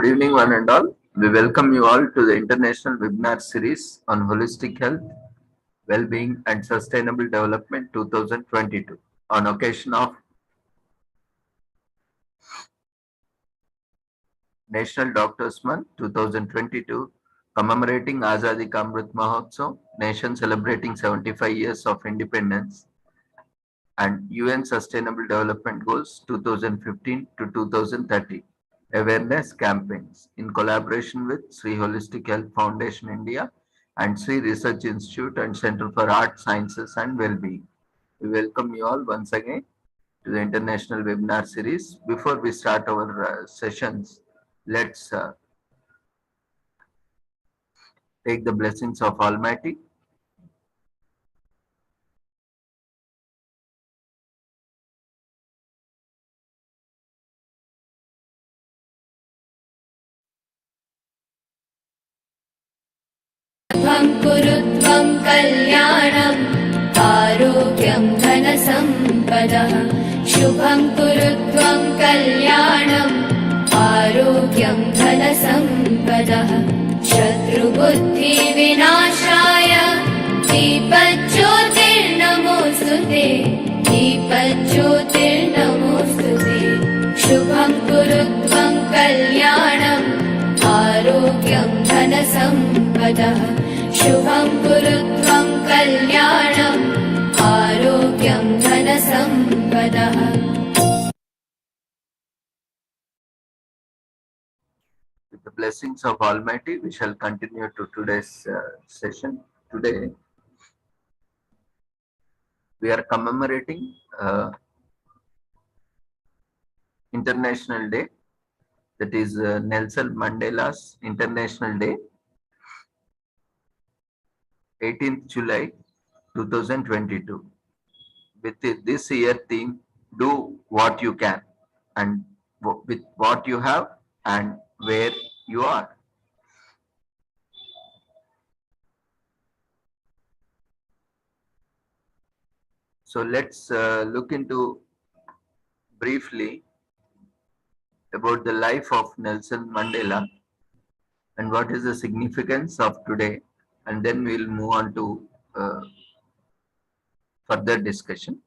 Good evening, one and all. We welcome you all to the international webinar series on holistic health, well-being, and sustainable development 2022 on occasion of National Doctors Month 2022, commemorating Azadi Ka Amrit Mahotsav, nation celebrating 75 years of independence, and UN Sustainable Development Goals 2015 to 2030 awareness campaigns in collaboration with Sri Holistic Health Foundation India and Sri Research Institute and Center for Art, Sciences and Wellbeing. We welcome you all once again to the international webinar series. Before we start our sessions, let's take the blessings of Almighty. कुरुत्वं कल्याणम् आरोग्यं धनसम्पदः शुभं कुरुत्वं कल्याणम् आरोग्यं धनसम्पदः शत्रुबुद्धिविनाशाय दीपज्योतिर्नमोऽस्तुते दीपज्योतिर्नमोऽस्तुते शुभं कुरुत्वं कल्याणम् आरोग्यं धनसम्पदः शुभं कुरुत्वं कल्याणम् आरोग्यं धनसम्पदः. With the blessings of Almighty, we shall continue to today's session. Today, we are commemorating International Day, that is Nelson Mandela's International Day, 18th July 2022. With this year theme, do what you can and with what you have and where you are. So let's look into briefly about the life of Nelson Mandela and what is the significance of today, and then we'll move on to further discussion.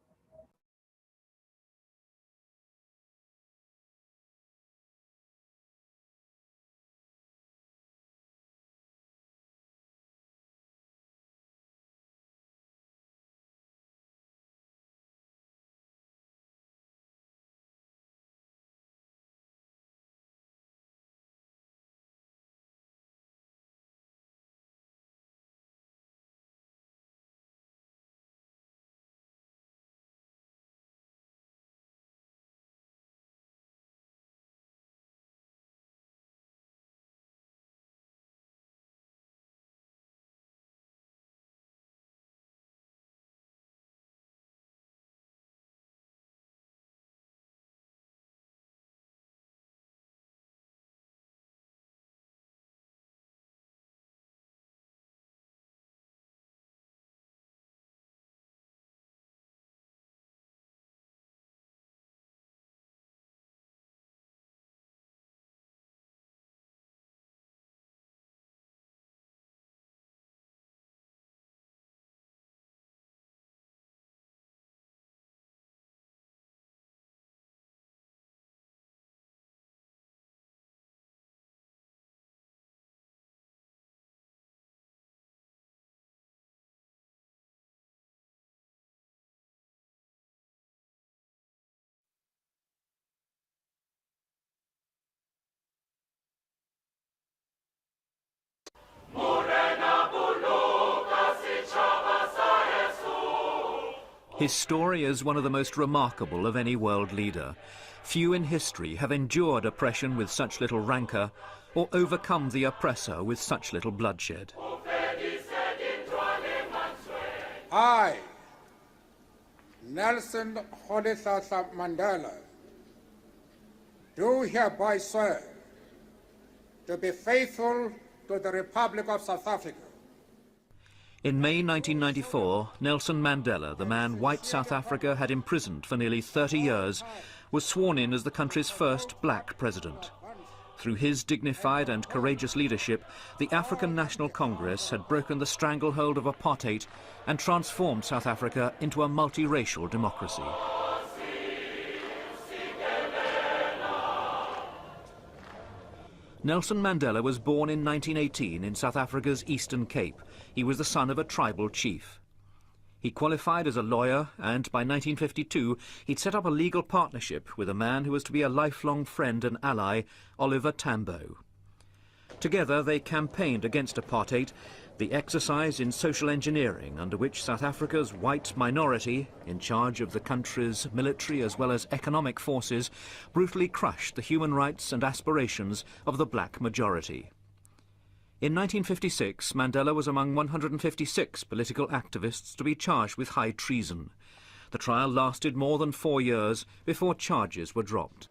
His story is one of the most remarkable of any world leader. Few in history have endured oppression with such little rancour or overcome the oppressor with such little bloodshed. I, Nelson Rolihlahla Mandela, do hereby swear to be faithful to the Republic of South Africa. In May 1994, Nelson Mandela, the man white South Africa had imprisoned for nearly 30 years, was sworn in as the country's first black president. Through his dignified and courageous leadership, the African National Congress had broken the stranglehold of apartheid and transformed South Africa into a multiracial democracy. Nelson Mandela was born in 1918 in South Africa's Eastern Cape. He was the son of a tribal chief. He qualified as a lawyer, and by 1952 he'd set up a legal partnership with a man who was to be a lifelong friend and ally, Oliver Tambo. Together they campaigned against apartheid, the exercise in social engineering under which South Africa's white minority, in charge of the country's military as well as economic forces, brutally crushed the human rights and aspirations of the black majority. In 1956, Mandela was among 156 political activists to be charged with high treason. The trial lasted more than 4 years before charges were dropped.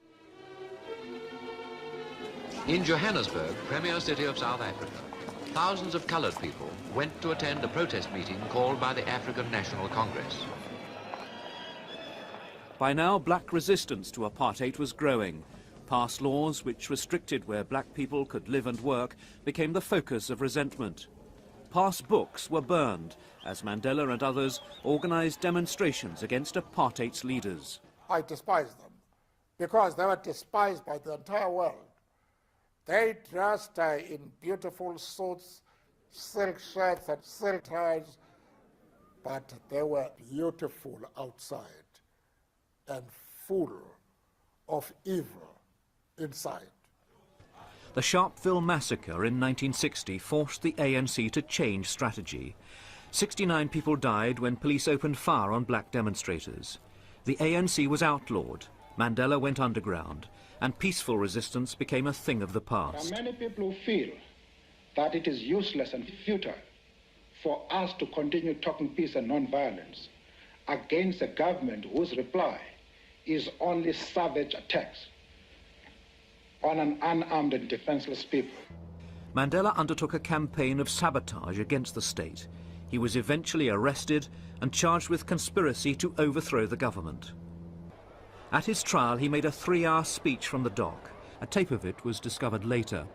In Johannesburg, premier city of South Africa, thousands of coloured people went to attend a protest meeting called by the African National Congress. By now, black resistance to apartheid was growing. Past laws which restricted where black people could live and work became the focus of resentment. Past books were burned as Mandela and others organised demonstrations against apartheid's leaders. I despise them because they were despised by the entire world. They dressed in beautiful suits, silk shirts and silk ties, but they were beautiful outside and full of evil inside. The Sharpeville massacre in 1960 forced the ANC to change strategy. 69 people died when police opened fire on black demonstrators. The ANC was outlawed, Mandela went underground, and peaceful resistance became a thing of the past. There are many people who feel that it is useless and futile for us to continue talking peace and non-violence against a government whose reply is only savage attacks on an unarmed and defenseless people. Mandela undertook a campaign of sabotage against the state. He was eventually arrested and charged with conspiracy to overthrow the government. At his trial, he made a 3-hour speech from the dock. A tape of it was discovered later.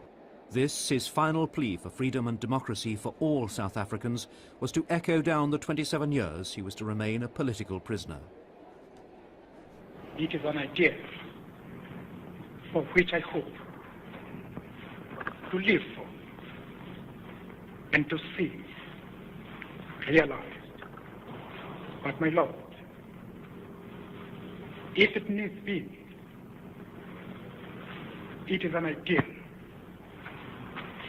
This, his final plea for freedom and democracy for all South Africans, was to echo down the 27 years he was to remain a political prisoner. It is an idea for which I hope to live for and to see realized. But my Lord, if it needs be, it is an ideal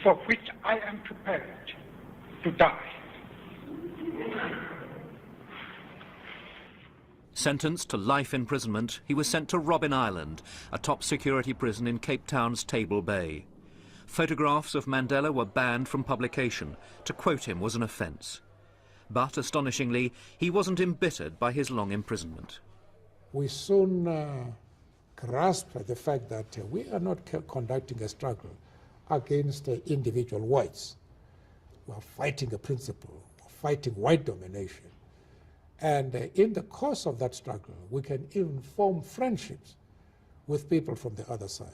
for which I am prepared to die. Sentenced to life imprisonment, he was sent to Robben Island, a top security prison in Cape Town's Table Bay. Photographs of Mandela were banned from publication. To quote him was an offence. But, astonishingly, he wasn't embittered by his long imprisonment. We soon grasped the fact that we are not conducting a struggle against individual whites. We are fighting a principle, fighting white domination. And in the course of that struggle, we can even form friendships with people from the other side.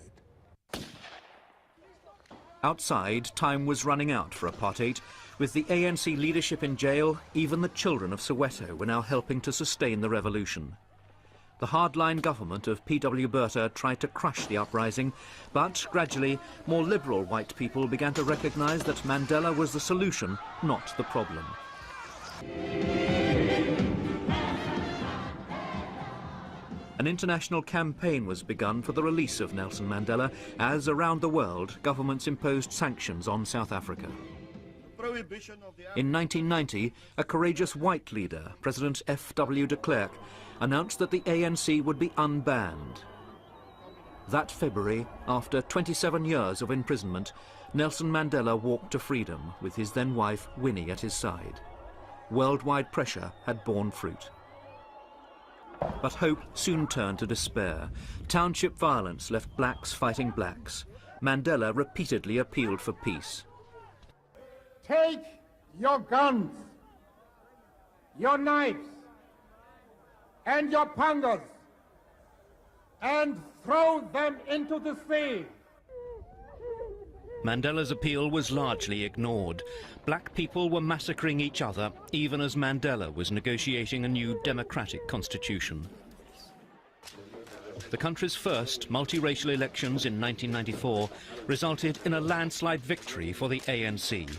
Outside, time was running out for apartheid. With the ANC leadership in jail, even the children of Soweto were now helping to sustain the revolution. The hardline government of P.W. Botha tried to crush the uprising, but gradually more liberal white people began to recognise that Mandela was the solution, not the problem. An international campaign was begun for the release of Nelson Mandela as, around the world, governments imposed sanctions on South Africa. In 1990, a courageous white leader, President F.W. de Klerk, announced that the ANC would be unbanned. That February, after 27 years of imprisonment, Nelson Mandela walked to freedom with his then-wife Winnie at his side. Worldwide pressure had borne fruit. But hope soon turned to despair. Township violence left blacks fighting blacks. Mandela repeatedly appealed for peace. Take your guns, your knives, and your pangas, and throw them into the sea. Mandela's appeal was largely ignored. Black people were massacring each other, even as Mandela was negotiating a new democratic constitution. The country's first multiracial elections in 1994 resulted in a landslide victory for the ANC.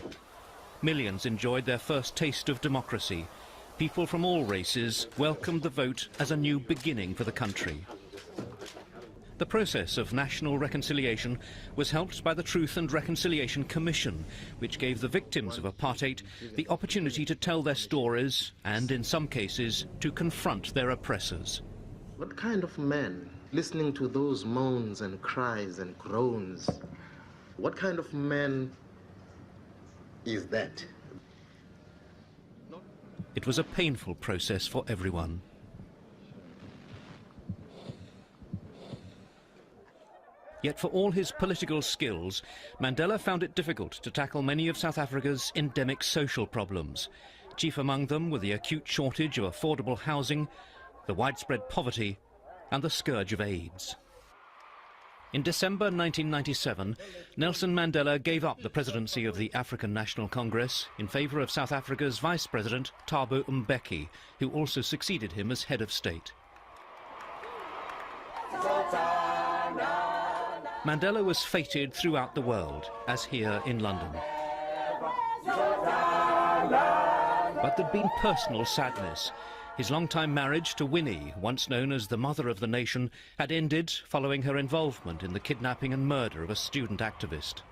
Millions enjoyed their first taste of democracy. People from all races welcomed the vote as a new beginning for the country. The process of national reconciliation was helped by the Truth and Reconciliation Commission, which gave the victims of apartheid the opportunity to tell their stories and, in some cases, to confront their oppressors. What kind of man, listening to those moans and cries and groans, what kind of man is that? It was a painful process for everyone. Yet for all his political skills, Mandela found it difficult to tackle many of South Africa's endemic social problems. Chief among them were the acute shortage of affordable housing, the widespread poverty, and the scourge of AIDS. In December 1997, Nelson Mandela gave up the presidency of the African National Congress in favour of South Africa's Vice President Thabo Mbeki, who also succeeded him as head of state. Mandela was feted throughout the world, as here in London. But there'd been personal sadness. His long-time marriage to Winnie, once known as the mother of the nation, had ended following her involvement in the kidnapping and murder of a student activist.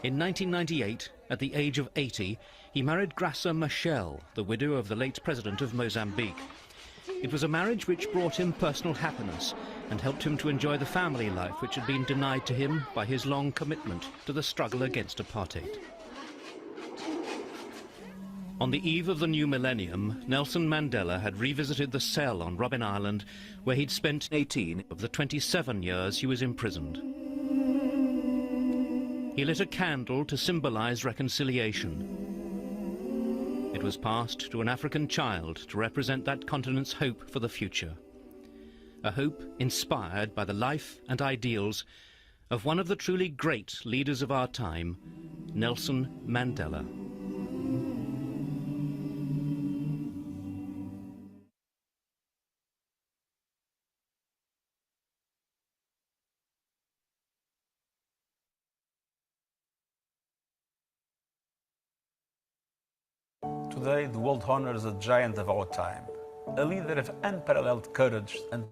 In 1998, at the age of 80, he married Graça Machel, the widow of the late president of Mozambique. It was a marriage which brought him personal happiness and helped him to enjoy the family life which had been denied to him by his long commitment to the struggle against apartheid. On the eve of the new millennium, Nelson Mandela had revisited the cell on Robben Island, where he'd spent 18 of the 27 years he was imprisoned. He lit a candle to symbolize reconciliation. It was passed to an African child to represent that continent's hope for the future. A hope inspired by the life and ideals of one of the truly great leaders of our time, Nelson Mandela. Today, the world honors a giant of our time, a leader of unparalleled courage and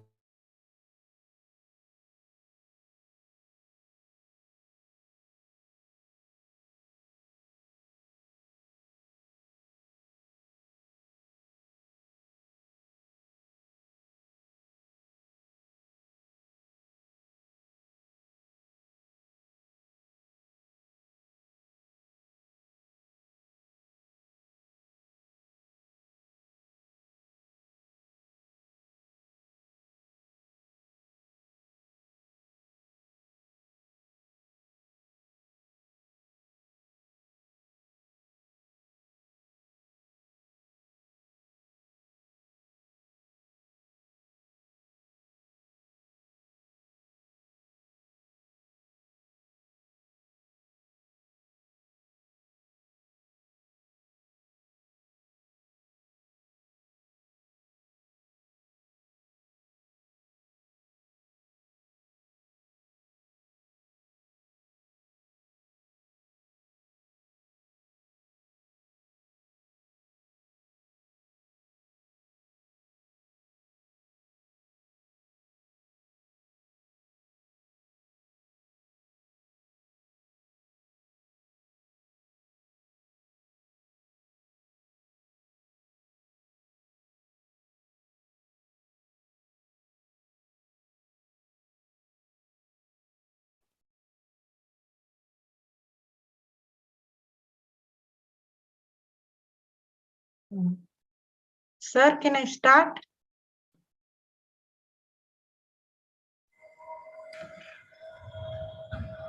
Sir, can I start?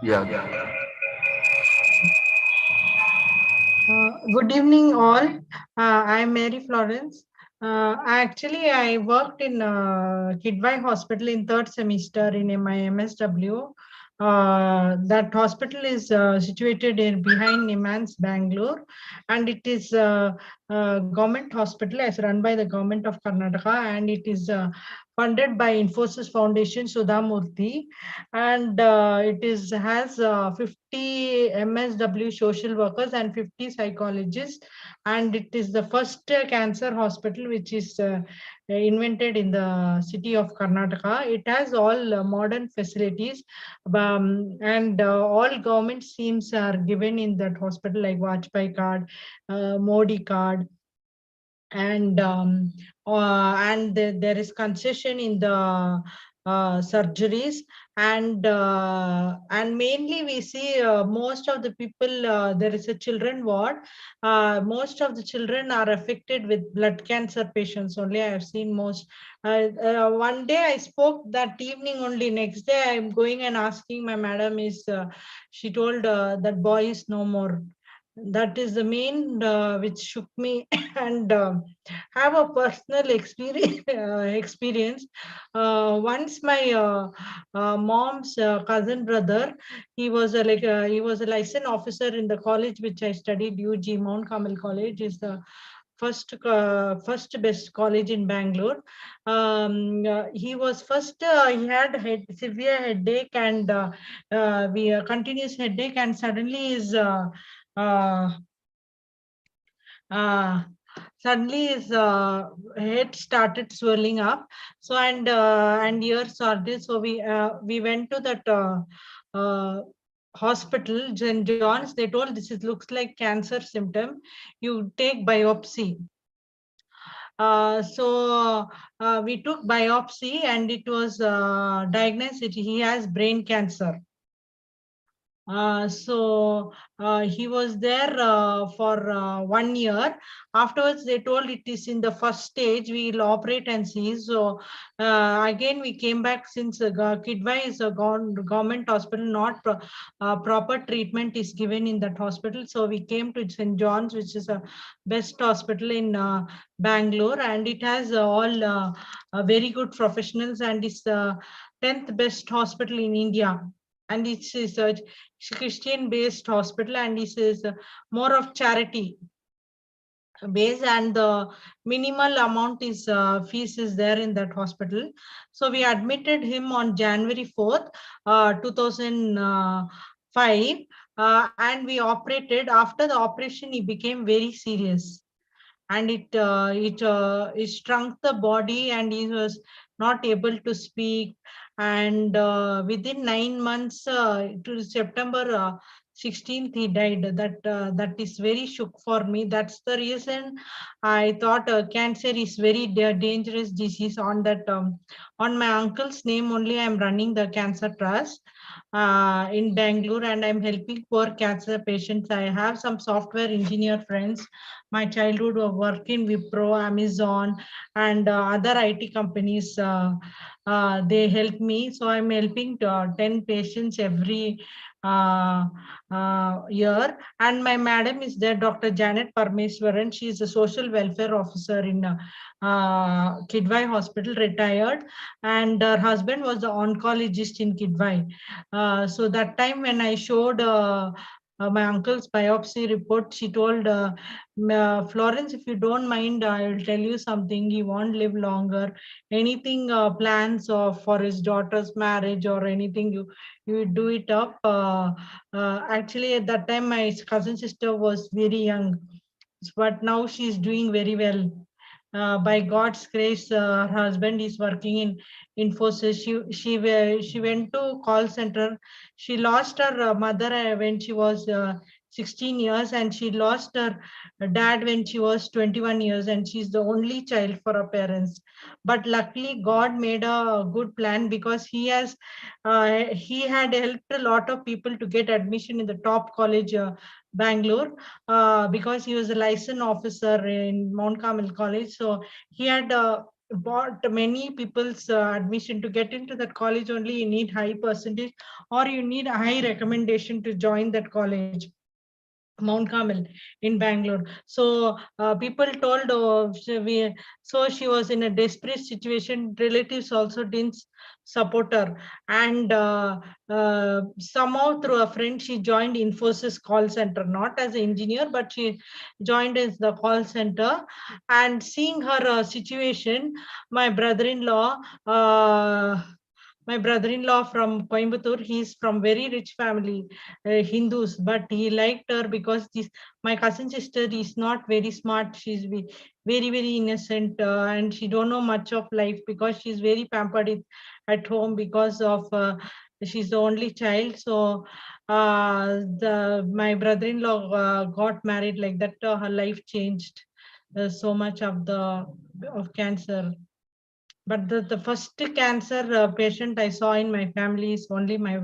Yeah. Good evening, all. I'm Mary Florence. I worked in Kidwai Hospital in third semester in my MSW. that hospital is situated in behind Nimans, Bangalore, and it is a government hospital as run by the government of Karnataka, and it is funded by Infosys Foundation, Sudha Murthy, and it is has 50 MSW social workers and 50 psychologists, and it is the first cancer hospital which is invented in the city of Karnataka. It has all modern facilities, and all government schemes are given in that hospital, like Vajpayee card, Modi card, and there is concession in the surgeries, and mainly we see most of the people, there is a children ward. Most of the children are affected with blood cancer patients only. I have seen most. One day I spoke that evening only. Next day I am going and asking my madam, is she told that boy is no more. That is the main which shook me and have a personal experience. Once my mom's cousin brother, he was a licensed officer in the college which I studied, UG Mount Carmel College is the first best college in Bangalore. He was first, he had severe headache and continuous headache, and suddenly his uh, uh, suddenly his head started swelling up. So and ears started. So we went to that hospital, St. John's. They told this looks like cancer symptom. You take biopsy. We took biopsy, and it was diagnosed that he has brain cancer. He was there for 1 year. Afterwards, they told it is in the first stage. We will operate and see. So again, we came back, since Kidwai is a government hospital, not proper treatment is given in that hospital. So we came to St. John's, which is a best hospital in Bangalore, and it has all very good professionals, and it's the 10th best hospital in India. And it is a Christian-based hospital, and this is more of charity base, and the minimal amount is fees is there in that hospital. So we admitted him on January 4th, 2005, and we operated. After the operation, he became very serious, and it shrunk the body, and he was not able to speak. And within 9 months, to September 16th, he died. That is very shook for me. That's the reason I thought cancer is very dangerous disease. On that, on my uncle's name only, I'm running the cancer trust in Bangalore, and I'm helping poor cancer patients. I have some software engineer friends. My childhood work in Wipro, Amazon, and other IT companies. They help me. So I'm helping 10 patients every year. And my madam is there, Dr. Janet Parmeswaran. She is a social welfare officer in Kidwai Hospital, retired, and her husband was the oncologist in Kidwai. So that time when I showed my uncle's biopsy report, she told, Florence, if you don't mind, I'll tell you something. He won't live longer. Anything plans for his daughter's marriage or anything, you do it up. Actually, at that time, my cousin sister was very young, but now she's doing very well. By God's grace, her husband is working in Infosys. She went to call center. She lost her mother when she was 16 years, and she lost her dad when she was 21 years, and she's the only child for her parents. But luckily, God made a good plan, because he had helped a lot of people to get admission in the top college, Bangalore, because he was a licensed officer in Mount Carmel College. So he had bought many people's admission. To get into that college only, you need high percentage, or you need a high recommendation to join that college. Mount Carmel in Bangalore. So people told, so she was in a desperate situation. Relatives also didn't support her, and somehow through a friend she joined Infosys call center, not as an engineer, but she joined as the call center. And seeing her situation, my brother-in-law. My brother-in-law from Coimbatore, he's from very rich family, Hindus, but he liked her because my cousin sister is not very smart. She's very, very innocent, and she don't know much of life because she's very pampered at home because of she's the only child. So my brother-in-law got married like that. Her life changed so much of cancer. But the first cancer patient I saw in my family is only my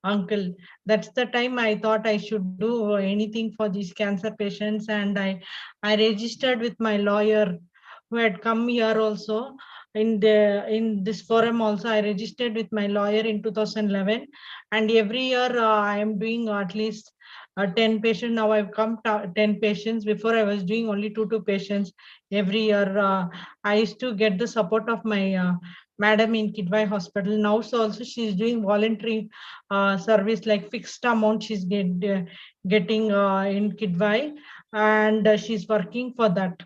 uncle. That's the time I thought I should do anything for these cancer patients, and I registered with my lawyer who had come here also in this forum. Also, I registered with my lawyer in 2011, and every year I am doing at least 10 patients. Now I've come to 10 patients. Before I was doing only two patients every year. I used to get the support of my madam in Kidwai Hospital. Now so also she's doing voluntary service, like fixed amount she's getting in Kidwai, and she's working for that.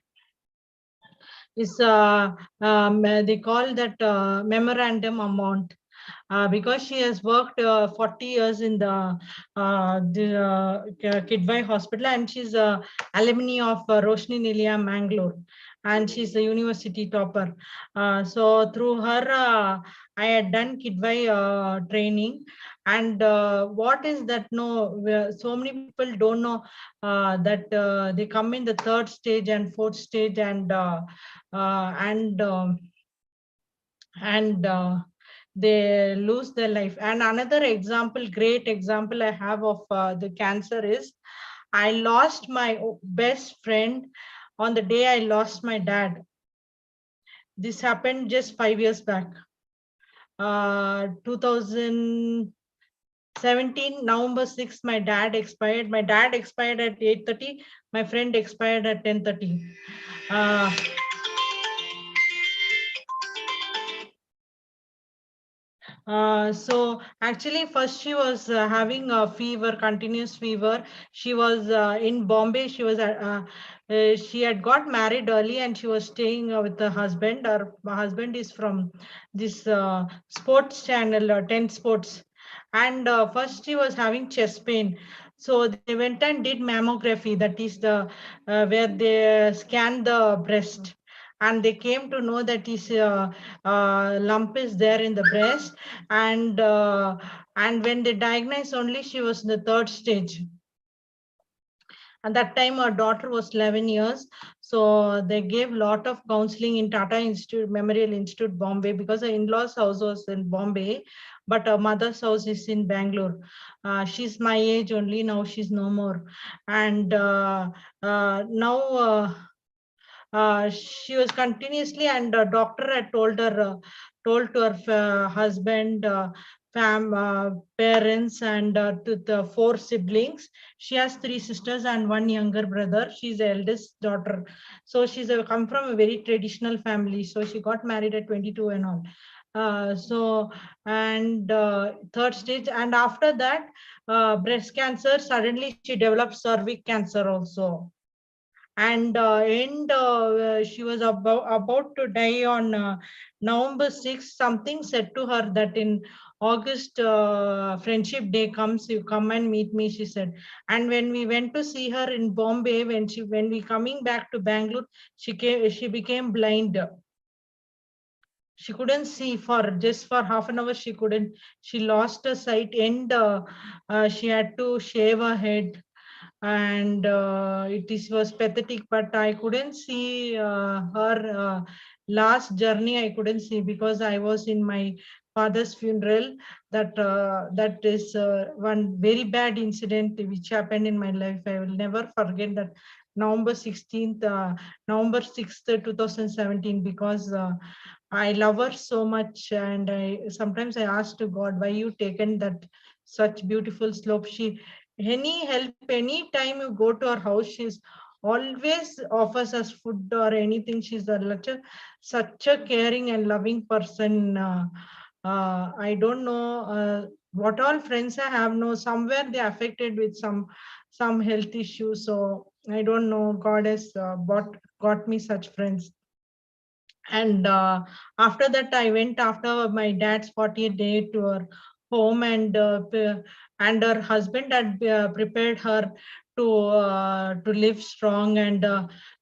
Is they call that memorandum amount. Because she has worked 40 years in the Kidwai Hospital, and she's a alumni of Roshni Nilia, Mangalore, and she's a university topper. So through her, I had done Kidwai training. And what is that? No, so many people don't know that they come in the third stage and fourth stage, and they lose their life. And another example, great example I have of the cancer is, I lost my best friend on the day I lost my dad. This happened just 5 years back. 2017, November 6th, my dad expired. My dad expired at 8:30. My friend expired at 10:30. So actually first she was having a fever, continuous fever. She was in Bombay. She had got married early, and she was staying with her husband. Her husband is from this sports channel, 10 Sports. And first she was having chest pain. So they went and did mammography, that is the where they scan the breast, and they came to know that his lump is there in the breast. And when they diagnosed, only she was in the third stage. At that time, our daughter was 11 years. So they gave lot of counseling in Tata Institute, Memorial Institute, Bombay, because her in-laws house was in Bombay, but her mother's house is in Bangalore. She's my age only, now she's no more. And now she was continuously, and doctor had told to her husband, parents, and to the 4 siblings. She has 3 sisters and 1 younger brother. She's the eldest daughter. So she's come from a very traditional family. So she got married at 22 and all. Third stage, and after that, breast cancer. Suddenly she developed cervic cancer also. And she was about to die on November 6th. Something said to her that in August, Friendship Day comes, you come and meet me, she said. And when we went to see her in Bombay, when we coming back to Bangalore, she became blind. She couldn't see for half an hour. She lost her sight, and she had to shave her head, and was pathetic. But I couldn't see her last journey. I couldn't see because I was in my father's funeral. That is one very bad incident which happened in my life. I will never forget that. November 16th, November 6th, 2017, because I love her so much, and sometimes I ask to God, why you taken that such beautiful slope. any help, any time you go to her house, she's always offers us food or anything. She's such a caring and loving person. I don't know what all friends I have. No, somewhere they affected with some health issues. So I don't know. God has got me such friends. And after that, I went after my dad's 40th day to her home, and her husband had prepared her to live strong. And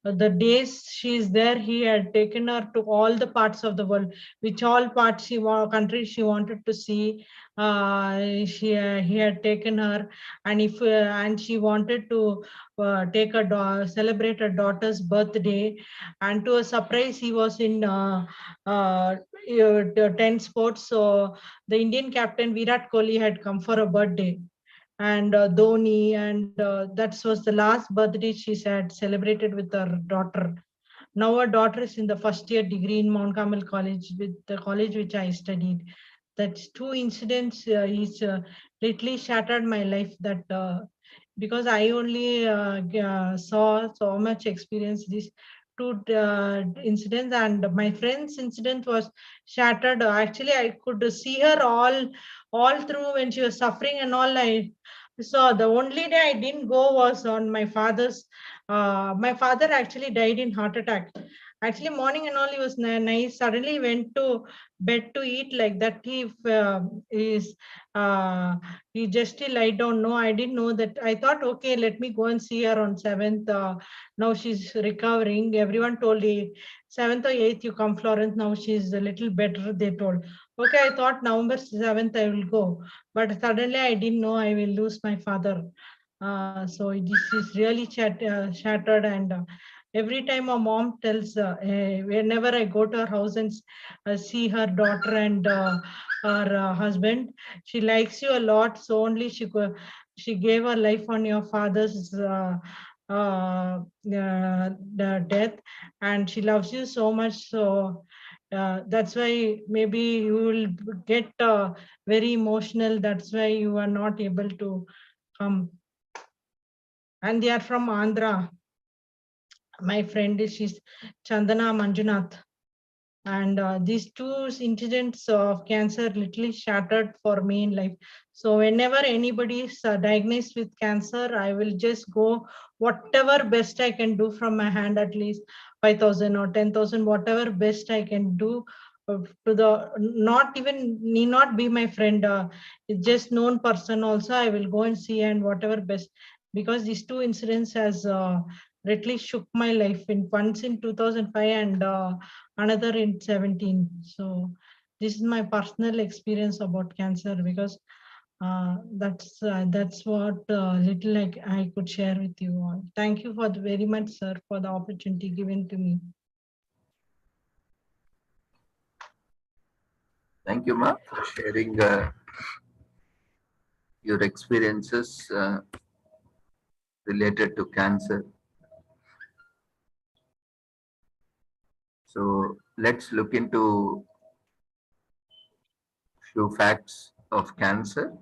the days she's there, he had taken her to all the parts of the world, which all parts countries she wanted to see. He had taken her, and she wanted to celebrate her daughter's birthday. And to a surprise, he was in 10 sports. So the Indian captain Virat Kohli had come for a birthday, and Dhoni, and that was the last birthday she had celebrated with her daughter. Now her daughter is in the first year degree in Mount Carmel College, with the college which I studied. That's two incidents is literally shattered my life. That because I only saw so much experience these two incidents, and my friend's incident was shattered. Actually, I could see her all through when she was suffering and all. I saw the only day I didn't go was on my father's. My father actually died in heart attack. Actually, morning and all, he was nice. Suddenly went to bed to eat like that. He just still I don't know. I didn't know that. I thought, okay, let me go and see her on 7th. Now she's recovering. Everyone told me 7th or 8th you come, Florence. Now she's a little better, they told. Okay, I thought November 7th I will go. But suddenly I didn't know I will lose my father. So this is really shattered. And every time my mom tells, whenever I go to her house and see her daughter and her husband, she likes you a lot. So only she gave her life on your father's the death, and she loves you so much. So that's why maybe you will get very emotional. That's why you are not able to come. And they are from Andhra. My friend is, she's Chandana Manjunath. And these two incidents of cancer literally shattered for me in life. So whenever anybody is diagnosed with cancer, I will just go whatever best I can do from my hand, at least 5,000 or 10,000, whatever best I can do to the, not even need not be my friend, just known person also, I will go and see, and whatever best, because these two incidents has literally shook my life, in once in 2005 and another in 17. So this is my personal experience about cancer, because that's what little like I could share with you all. Thank you for very much, sir, for the opportunity given to me. Thank you, Ma, for sharing your experiences related to cancer. So let's look into few facts of cancer.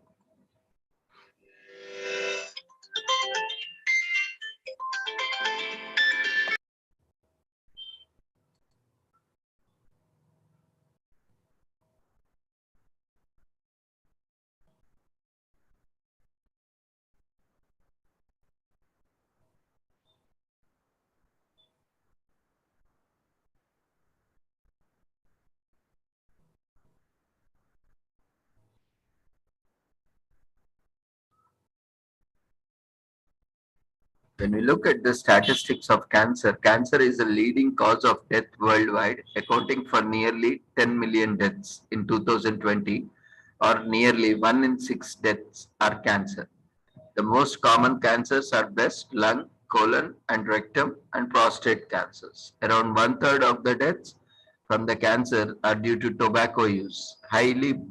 When we look at the statistics of cancer, cancer is the leading cause of death worldwide, accounting for nearly 10 million deaths in 2020, or nearly 1 in 6 deaths are cancer. The most common cancers are breast, lung, colon, and rectum, and prostate cancers. Around 1/3 of the deaths from the cancer are due to tobacco use, highly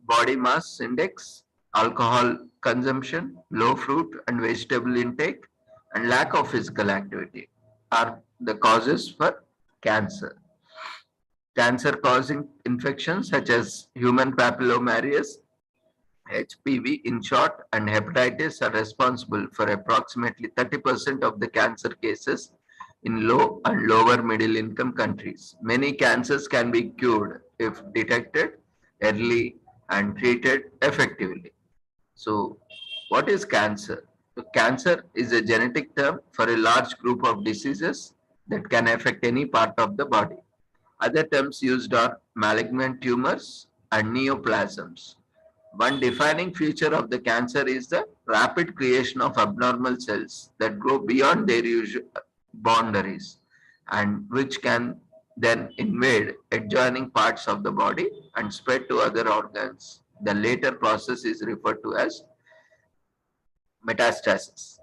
body mass index, alcohol consumption, low fruit and vegetable intake, and lack of physical activity are the causes for cancer. Cancer causing infections such as human papillomavirus, HPV in short and hepatitis are responsible for approximately 30% of the cancer cases in low and lower middle income countries. Many cancers can be cured if detected early and treated effectively. So, what is cancer? So, cancer is a genetic term for a large group of diseases that can affect any part of the body. Other terms used are malignant tumors and neoplasms. One defining feature of the cancer is the rapid creation of abnormal cells that grow beyond their usual boundaries and which can then invade adjoining parts of the body and spread to other organs. The later process is referred to as metastasis.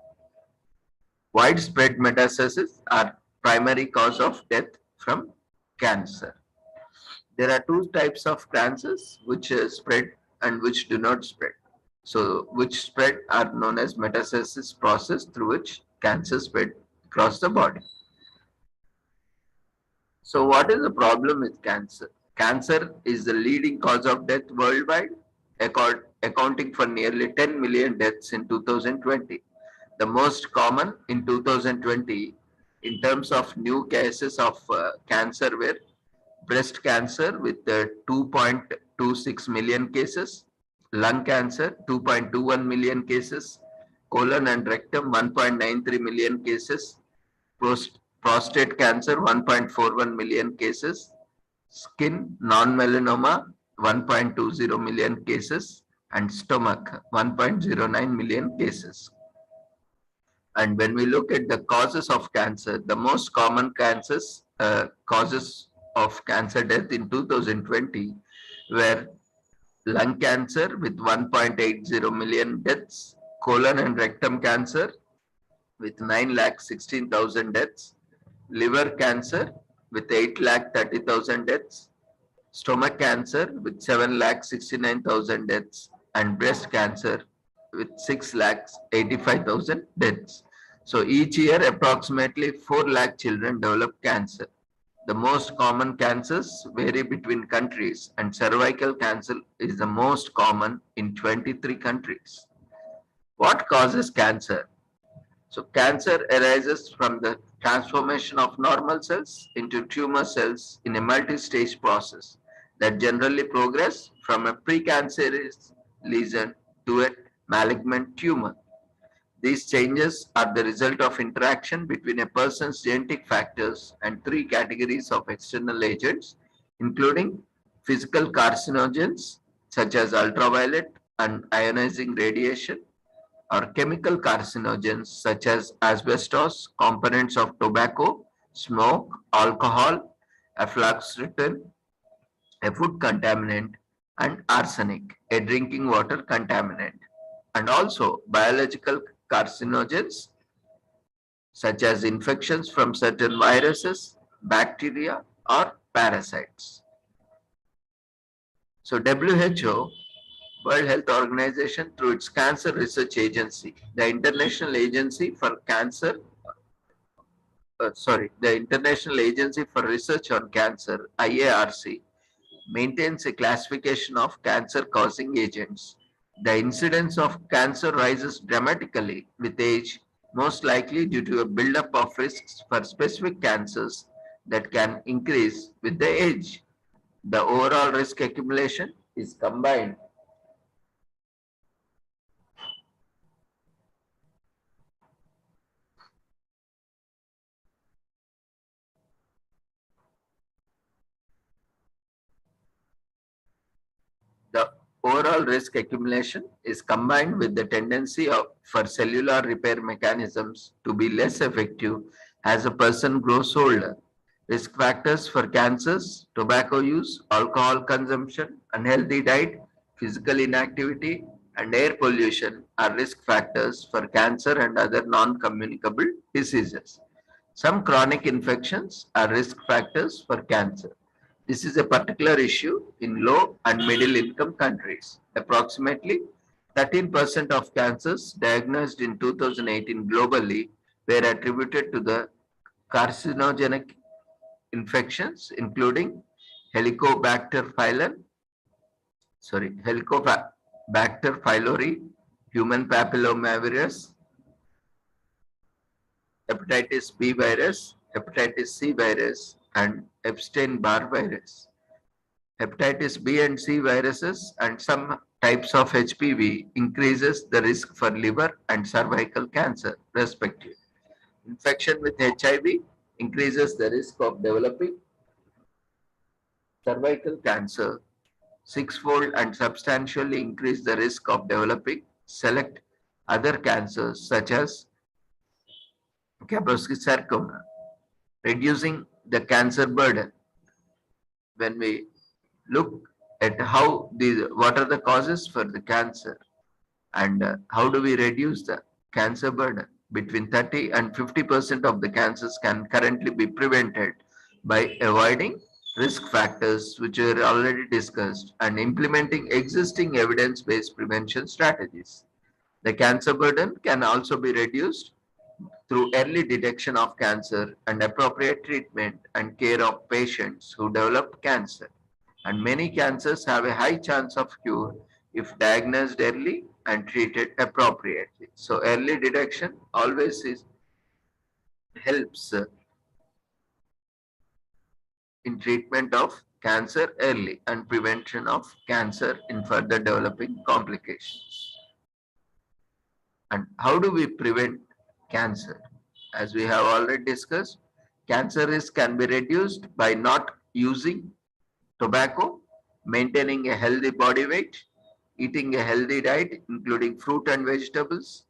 Widespread metastasis are primary cause of death from cancer. There are two types of cancers which spread and which do not spread. So, which spread are known as metastasis process through which cancer spread across the body. So, what is the problem with cancer? Cancer is the leading cause of death worldwide, accounting for nearly 10 million deaths in 2020. The most common in 2020 in terms of new cases of cancer were breast cancer with 2.26 million cases, lung cancer 2.21 million cases, colon and rectum 1.93 million cases, prostate cancer 1.41 million cases, skin non-melanoma 1.20 million cases, and stomach 1.09 million cases. And when we look at the causes of cancer, the most common causes of cancer death in 2020 were lung cancer with 1.80 million deaths, colon and rectum cancer with 9,16,000 deaths, liver cancer with 8,30,000 deaths, stomach cancer with 7,69,000 deaths, and breast cancer with 6,85,000 deaths. So each year, approximately 4 lakh children develop cancer. The most common cancers vary between countries, and cervical cancer is the most common in 23 countries. What causes cancer? So cancer arises from the transformation of normal cells into tumor cells in a multi-stage process that generally progress from a precancerous lesion to a malignant tumor. These changes are the result of interaction between a person's genetic factors and 3 categories of external agents, including physical carcinogens such as ultraviolet and ionizing radiation, or chemical carcinogens such as asbestos, components of tobacco, smoke, alcohol, aflatoxin, a food contaminant, and arsenic, a drinking water contaminant, and also biological carcinogens such as infections from certain viruses, bacteria, or parasites. So WHO, World Health Organization, through its Cancer Research Agency, the International Agency for Research on Cancer, IARC, maintains a classification of cancer-causing agents. The incidence of cancer rises dramatically with age, most likely due to a buildup of risks for specific cancers that can increase with the age. The overall risk accumulation is combined with the tendency for cellular repair mechanisms to be less effective as a person grows older. Risk factors for cancers: tobacco use, alcohol consumption, unhealthy diet, physical inactivity, and air pollution are risk factors for cancer and other non-communicable diseases. Some chronic infections are risk factors for cancer. This is a particular issue in low and middle income countries. Approximately 13% of cancers diagnosed in 2018 globally were attributed to the carcinogenic infections, including Helicobacter Bacter pylori, human papillomavirus, hepatitis B virus, hepatitis C virus, and Epstein-Barr virus. Hepatitis B and C viruses and some types of HPV increases the risk for liver and cervical cancer, respectively. Infection with HIV increases the risk of developing cervical cancer sixfold and substantially increase the risk of developing select other cancers such as Kaposi sarcoma, reducing the cancer burden. When we look at what are the causes for the cancer and how do we reduce the cancer burden, between 30 and 50% of the cancers can currently be prevented by avoiding risk factors which were already discussed and implementing existing evidence-based prevention strategies. The cancer burden can also be reduced through early detection of cancer and appropriate treatment and care of patients who develop cancer. And many cancers have a high chance of cure if diagnosed early and treated appropriately. So early detection always helps in treatment of cancer early and prevention of cancer in further developing complications. And how do we prevent cancer? As we have already discussed, cancer risk can be reduced by not using tobacco, maintaining a healthy body weight, eating a healthy diet, including fruit and vegetables,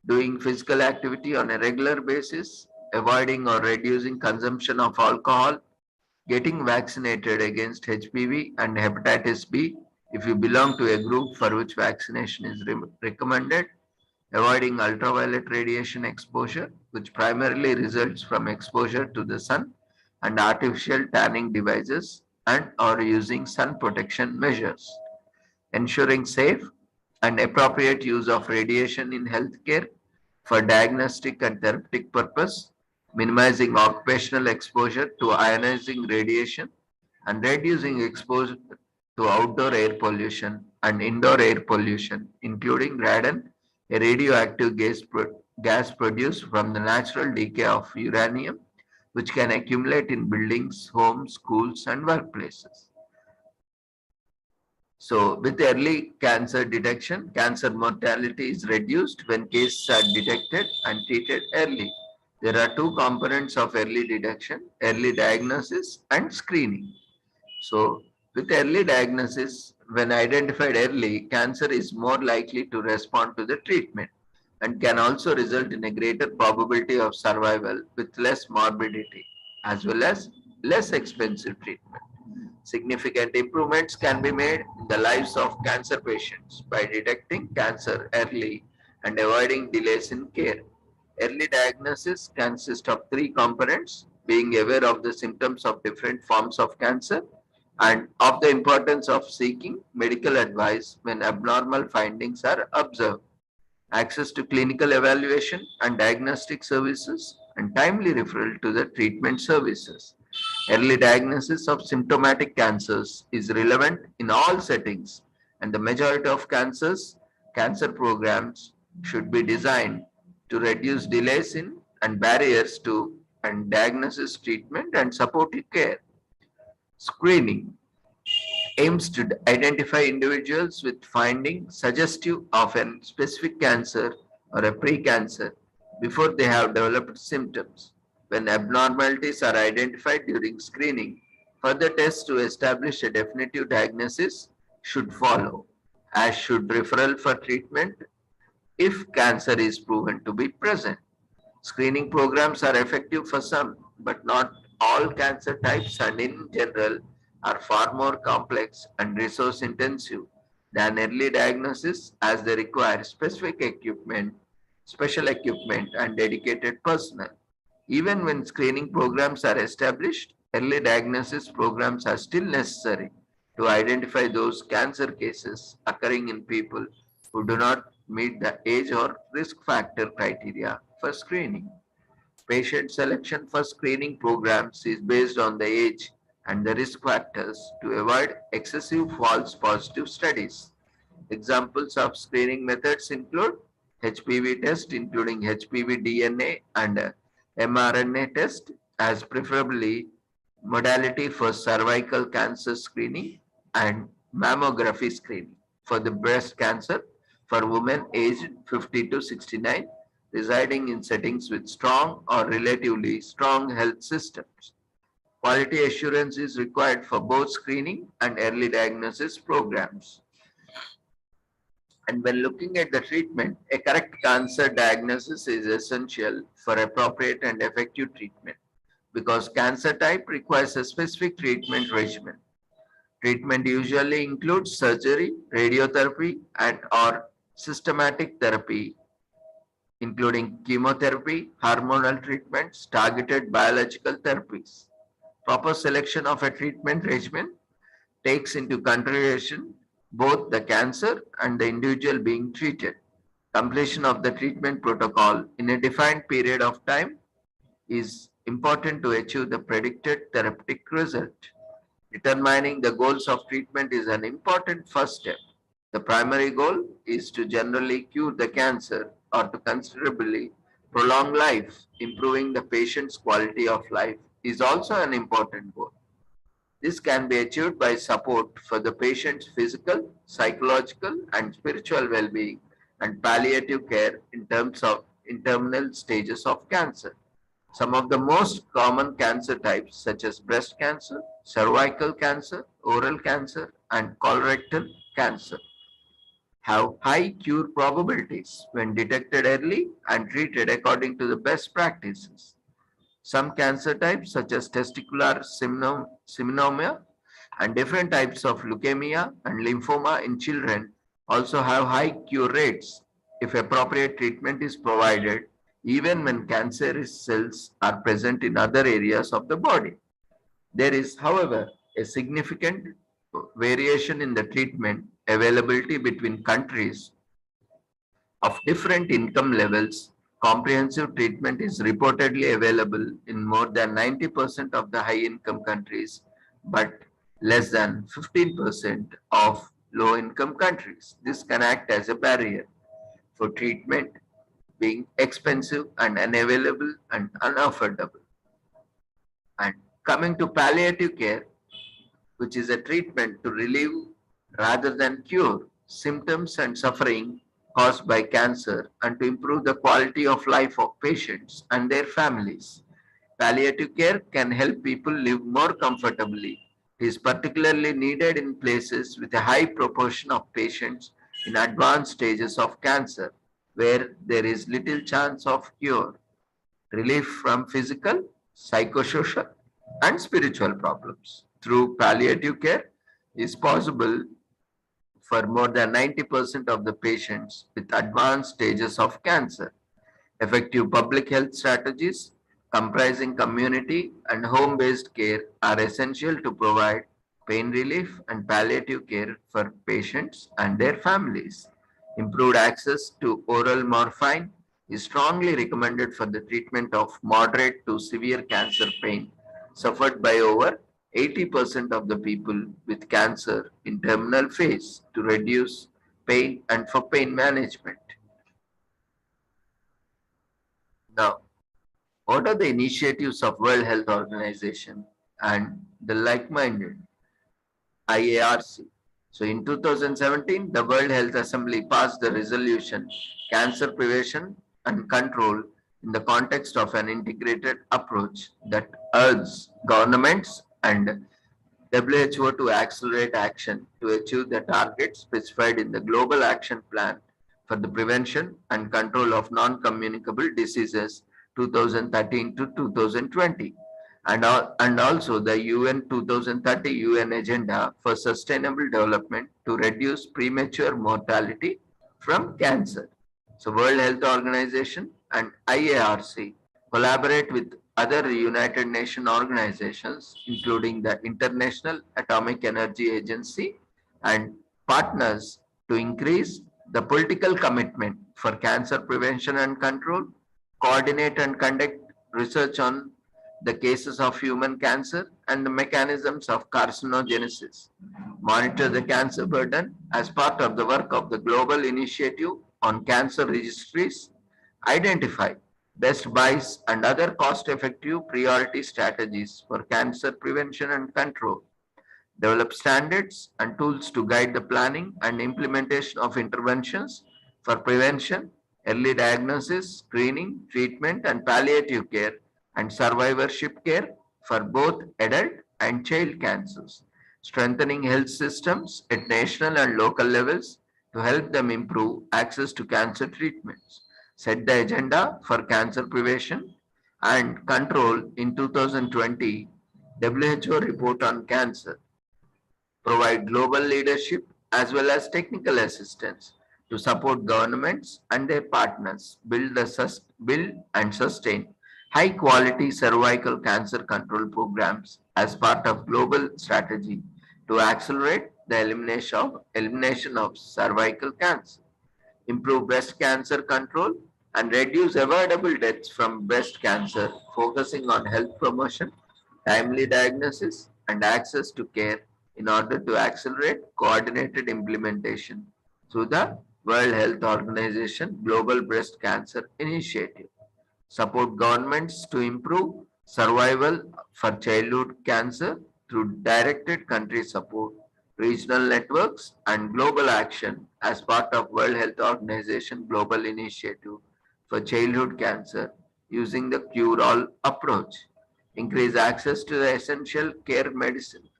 doing physical activity on a regular basis, avoiding or reducing consumption of alcohol, getting vaccinated against HPV and hepatitis B if you belong to a group for which vaccination is recommended, avoiding ultraviolet radiation exposure, which primarily results from exposure to the sun and artificial tanning devices, and or using sun protection measures, ensuring safe and appropriate use of radiation in healthcare for diagnostic and therapeutic purpose, minimizing occupational exposure to ionizing radiation, and reducing exposure to outdoor air pollution and indoor air pollution, including radon, a radioactive gas produced from the natural decay of uranium, which can accumulate in buildings, homes, schools, and workplaces. So with early cancer detection, cancer mortality is reduced when cases are detected and treated early. There are two components of early detection: early diagnosis and screening. So with early diagnosis, when identified early, cancer is more likely to respond to the treatment and can also result in a greater probability of survival with less morbidity as well as less expensive treatment. Significant improvements can be made in the lives of cancer patients by detecting cancer early and avoiding delays in care. Early diagnosis consists of three components: being aware of the symptoms of different forms of cancer and of the importance of seeking medical advice when abnormal findings are observed, access to clinical evaluation and diagnostic services, and timely referral to the treatment services. Early diagnosis of symptomatic cancers is relevant in all settings, and the majority of cancer programs should be designed to reduce delays in and barriers to and diagnosis, treatment, and supportive care. Screening aims to identify individuals with finding suggestive of a specific cancer or a pre-cancer before they have developed symptoms. When abnormalities are identified during screening, further tests to establish a definitive diagnosis should follow, as should referral for treatment if cancer is proven to be present. Screening programs are effective for some, but not all cancer types, and in general are far more complex and resource intensive than early diagnosis, as they require special equipment and dedicated personnel. Even when screening programs are established, early diagnosis programs are still necessary to identify those cancer cases occurring in people who do not meet the age or risk factor criteria for screening. Patient selection for screening programs is based on the age and the risk factors to avoid excessive false positive studies. Examples of screening methods include HPV test, including HPV DNA and mRNA test, as preferably modality for cervical cancer screening, and mammography screening for the breast cancer for women aged 50 to 69 residing in settings with strong or relatively strong health systems. Quality assurance is required for both screening and early diagnosis programs. And when looking at the treatment, a correct cancer diagnosis is essential for appropriate and effective treatment because cancer type requires a specific treatment regimen. Treatment usually includes surgery, radiotherapy, and or systematic therapy, including chemotherapy, hormonal treatments, targeted biological therapies. Proper selection of a treatment regimen takes into consideration both the cancer and the individual being treated. Completion of the treatment protocol in a defined period of time is important to achieve the predicted therapeutic result. Determining the goals of treatment is an important first step. The primary goal is to generally cure the cancer or to considerably prolong life. Improving the patient's quality of life is also an important goal. This can be achieved by support for the patient's physical, psychological, and spiritual well-being and palliative care in terms of terminal stages of cancer. Some of the most common cancer types such as breast cancer, cervical cancer, oral cancer, and colorectal cancer have high cure probabilities when detected early and treated according to the best practices. Some cancer types such as testicular seminoma and different types of leukemia and lymphoma in children also have high cure rates if appropriate treatment is provided, even when cancerous cells are present in other areas of the body. There is, however, a significant variation in the treatment availability between countries of different income levels. Comprehensive treatment is reportedly available in more than 90% of the high-income countries, but less than 15% of low-income countries. This can act as a barrier for treatment being expensive and unavailable and unaffordable. And coming to palliative care, which is a treatment to relieve rather than cure symptoms and suffering caused by cancer and to improve the quality of life of patients and their families. Palliative care can help people live more comfortably. It is particularly needed in places with a high proportion of patients in advanced stages of cancer, where there is little chance of cure. Relief from physical, psychosocial, and spiritual problems through palliative care is possible for more than 90% of the patients with advanced stages of cancer. Effective public health strategies comprising community and home-based care are essential to provide pain relief and palliative care for patients and their families. Improved access to oral morphine is strongly recommended for the treatment of moderate to severe cancer pain suffered by over 80% of the people with cancer in terminal phase to reduce pain and for pain management. Now, what are the initiatives of World Health Organization and the like-minded IARC? So in 2017, the World Health Assembly passed the resolution Cancer Prevention and Control in the context of an integrated approach that urges governments and WHO to accelerate action to achieve the targets specified in the Global Action Plan for the Prevention and Control of Non-Communicable Diseases 2013 to 2020 and also the UN 2030 UN Agenda for Sustainable Development to reduce premature mortality from cancer. So World Health Organization and IARC collaborate with other United Nations organizations, including the International Atomic Energy Agency and partners to increase the political commitment for cancer prevention and control, coordinate and conduct research on the cases of human cancer and the mechanisms of carcinogenesis, monitor the cancer burden as part of the work of the Global Initiative on Cancer Registries, identify best buys and other cost-effective priority strategies for cancer prevention and control, develop standards and tools to guide the planning and implementation of interventions for prevention, early diagnosis, screening, treatment, and palliative care and survivorship care for both adult and child cancers, strengthening health systems at national and local levels to help them improve access to cancer treatments, set the agenda for cancer prevention and control in 2020 WHO report on cancer, provide global leadership as well as technical assistance to support governments and their partners build and sustain high quality cervical cancer control programs as part of global strategy to accelerate the elimination of cervical cancer, improve breast cancer control and reduce avoidable deaths from breast cancer, focusing on health promotion, timely diagnosis and access to care in order to accelerate coordinated implementation through the World Health Organization Global Breast Cancer Initiative. Support governments to improve survival for childhood cancer through directed country support, regional networks, and global action as part of World Health Organization Global Initiative for Childhood Cancer using the cure-all approach. Increase access to the essential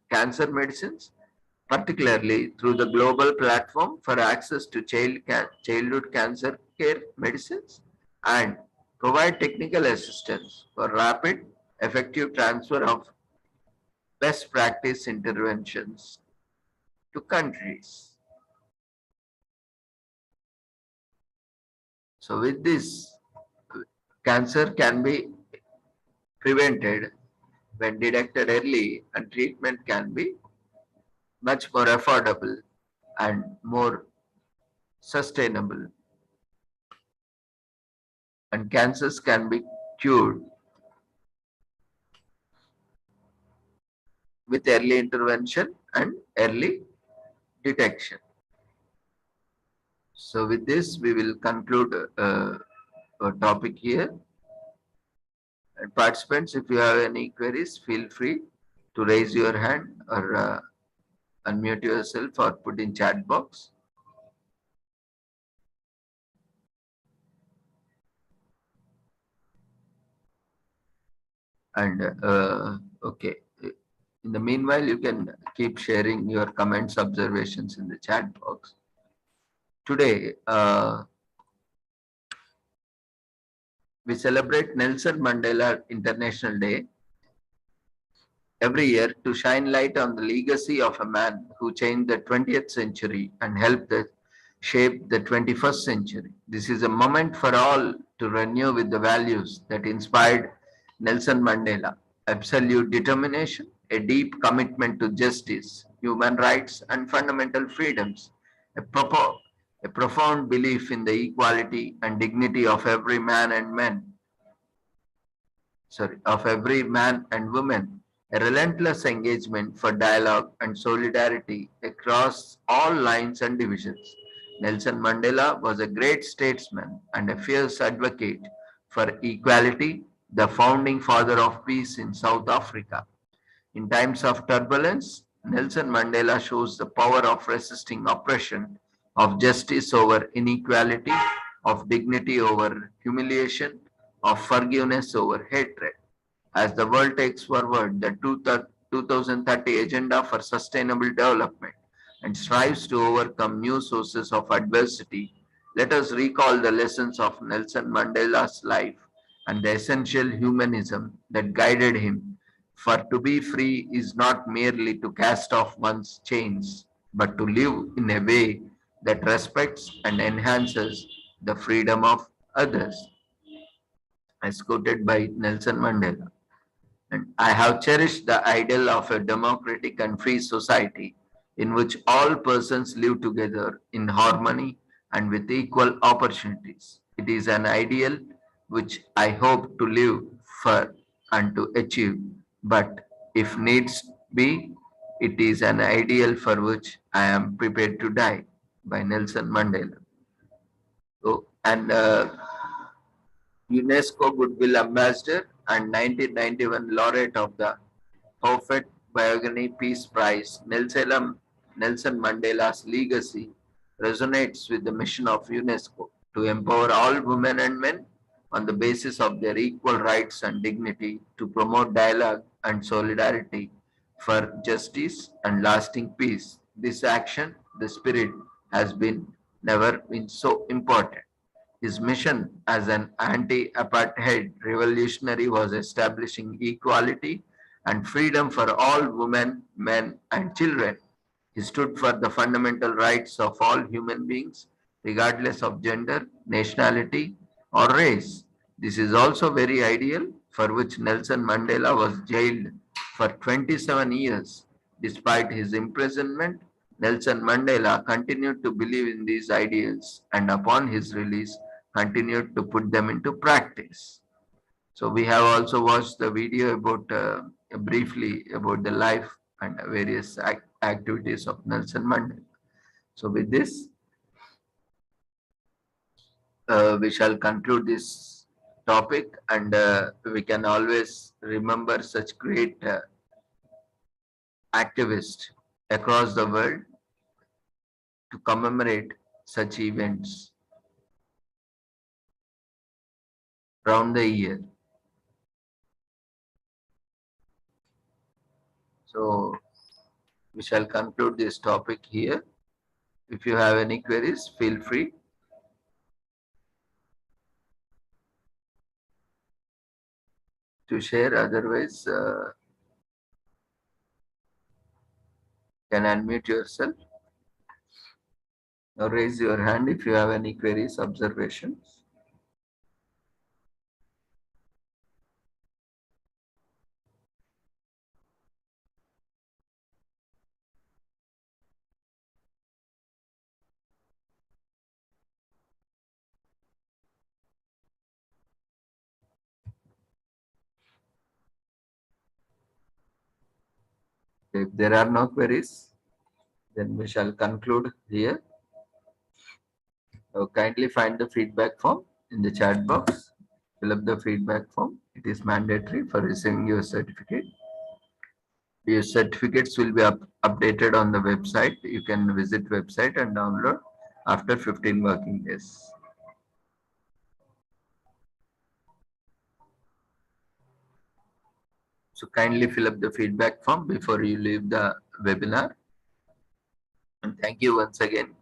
cancer medicines, particularly through the global platform for access to childhood cancer care medicines, and provide technical assistance for rapid, effective transfer of best practice interventions to countries. So with this, cancer can be prevented when detected early, and treatment can be much more affordable and more sustainable. And cancers can be cured with early intervention and early detection. So with this, we will conclude our topic here. And participants, if you have any queries, feel free to raise your hand or unmute yourself or put in chat box. And okay, in the meanwhile, you can keep sharing your comments, observations in the chat box. Today, we celebrate Nelson Mandela International Day every year to shine light on the legacy of a man who changed the 20th century and helped shape the 21st century. This is a moment for all to renew with the values that inspired Nelson Mandela: absolute determination, a deep commitment to justice, human rights, and fundamental freedoms, a profound belief in the equality and dignity of every man and woman, a relentless engagement for dialogue and solidarity across all lines and divisions. Nelson Mandela was a great statesman and a fierce advocate for equality, the founding father of peace in South Africa. In times of turbulence, Nelson Mandela shows the power of resisting oppression, of justice over inequality, of dignity over humiliation, of forgiveness over hatred. As the world takes forward the 2030 Agenda for Sustainable Development and strives to overcome new sources of adversity, let us recall the lessons of Nelson Mandela's life and the essential humanism that guided him. For to be free is not merely to cast off one's chains, but to live in a way that respects and enhances the freedom of others, as quoted by Nelson Mandela. And I have cherished the ideal of a democratic and free society in which all persons live together in harmony and with equal opportunities. It is an ideal which I hope to live for and to achieve, but if needs be, It is an ideal for which I am prepared to die by Nelson Mandela. So, and UNESCO Goodwill Ambassador and 1991 laureate of the Howard Biogany Peace Prize, Nelson Mandela's legacy resonates with the mission of UNESCO to empower all women and men on the basis of their equal rights and dignity, to promote dialogue and solidarity for justice and lasting peace. This action, the spirit, has never been so important. His mission as an anti-apartheid revolutionary was establishing equality and freedom for all women, men, and children. He stood for the fundamental rights of all human beings, regardless of gender, nationality, or race. This is also very ideal for which Nelson Mandela was jailed for 27 years. Despite his imprisonment, Nelson Mandela continued to believe in these ideals and upon his release continued to put them into practice. So we have also watched the video about briefly about the life and various activities of Nelson Mandela. So with this, we shall conclude this topic, and we can always remember such great activists across the world to commemorate such events around the year. So we shall conclude this topic here. If you have any queries, feel free. To share, otherwise can unmute yourself or raise your hand if you have any queries, observations. If there are no queries, then we shall conclude here. So kindly find the feedback form in the chat box. Fill up the feedback form. It is mandatory for receiving your certificate. Your certificates will be updated on the website. You can visit website and download after 15 working days. So kindly fill up the feedback form before you leave the webinar. And thank you once again,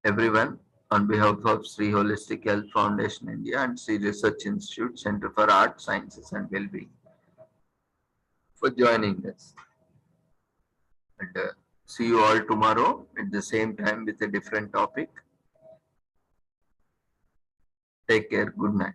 everyone, on behalf of Sri Holistic Health Foundation India and Sri Research Institute, Center for Art, Sciences and Wellbeing, for joining us. And see you all tomorrow at the same time with a different topic. Take care. Good night.